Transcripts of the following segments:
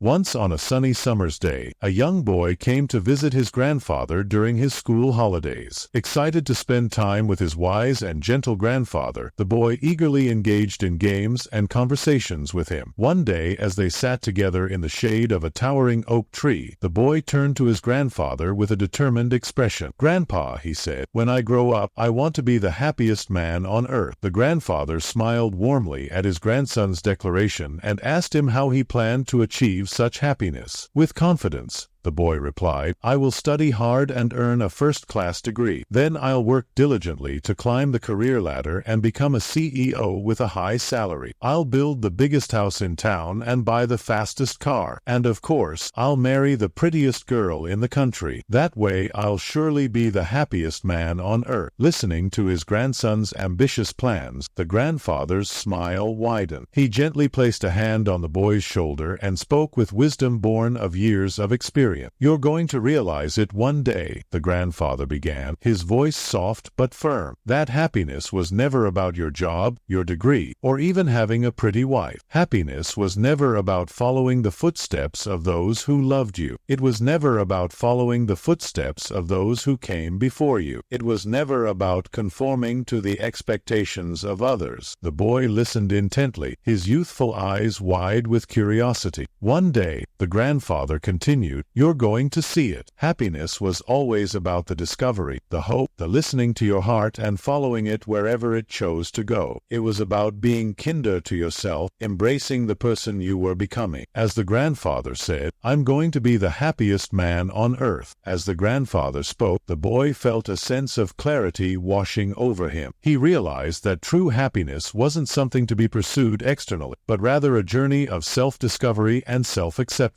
Once on a sunny summer's day, a young boy came to visit his grandfather during his school holidays. Excited to spend time with his wise and gentle grandfather, the boy eagerly engaged in games and conversations with him. One day, as they sat together in the shade of a towering oak tree, the boy turned to his grandfather with a determined expression. "Grandpa," he said, "when I grow up, I want to be the happiest man on earth." The grandfather smiled warmly at his grandson's declaration and asked him how he planned to achieve such happiness. "With confidence," the boy replied, "I will study hard and earn a first-class degree. Then I'll work diligently to climb the career ladder and become a CEO with a high salary. I'll build the biggest house in town and buy the fastest car. And of course, I'll marry the prettiest girl in the country. That way I'll surely be the happiest man on earth." Listening to his grandson's ambitious plans, the grandfather's smile widened. He gently placed a hand on the boy's shoulder and spoke with wisdom born of years of experience. "You're going to realize it one day," the grandfather began, his voice soft but firm. "That happiness was never about your job, your degree, or even having a pretty wife. Happiness was never about following the footsteps of those who loved you. It was never about following the footsteps of those who came before you. It was never about conforming to the expectations of others." The boy listened intently, his youthful eyes wide with curiosity. "One day," the grandfather continued, "you're going to see it. Happiness was always about the discovery, the hope, the listening to your heart and following it wherever it chose to go. It was about being kinder to yourself, embracing the person you were becoming." As the grandfather said, "I'm going to be the happiest man on earth." As the grandfather spoke, the boy felt a sense of clarity washing over him. He realized that true happiness wasn't something to be pursued externally, but rather a journey of self-discovery and self-acceptance.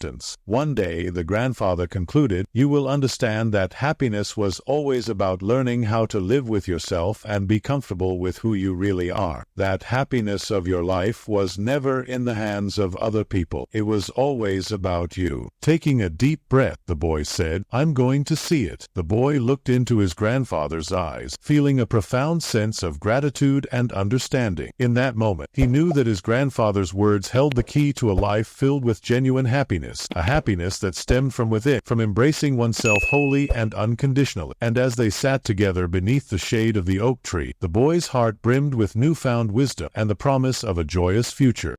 One day, the grandfather concluded, "You will understand that happiness was always about learning how to live with yourself and be comfortable with who you really are. That happiness of your life was never in the hands of other people. It was always about you." Taking a deep breath, the boy said, "I'm going to see it." The boy looked into his grandfather's eyes, feeling a profound sense of gratitude and understanding. In that moment, he knew that his grandfather's words held the key to a life filled with genuine happiness, a happiness that stemmed from within, from embracing oneself wholly and unconditionally. And as they sat together beneath the shade of the oak tree, the boy's heart brimmed with newfound wisdom and the promise of a joyous future.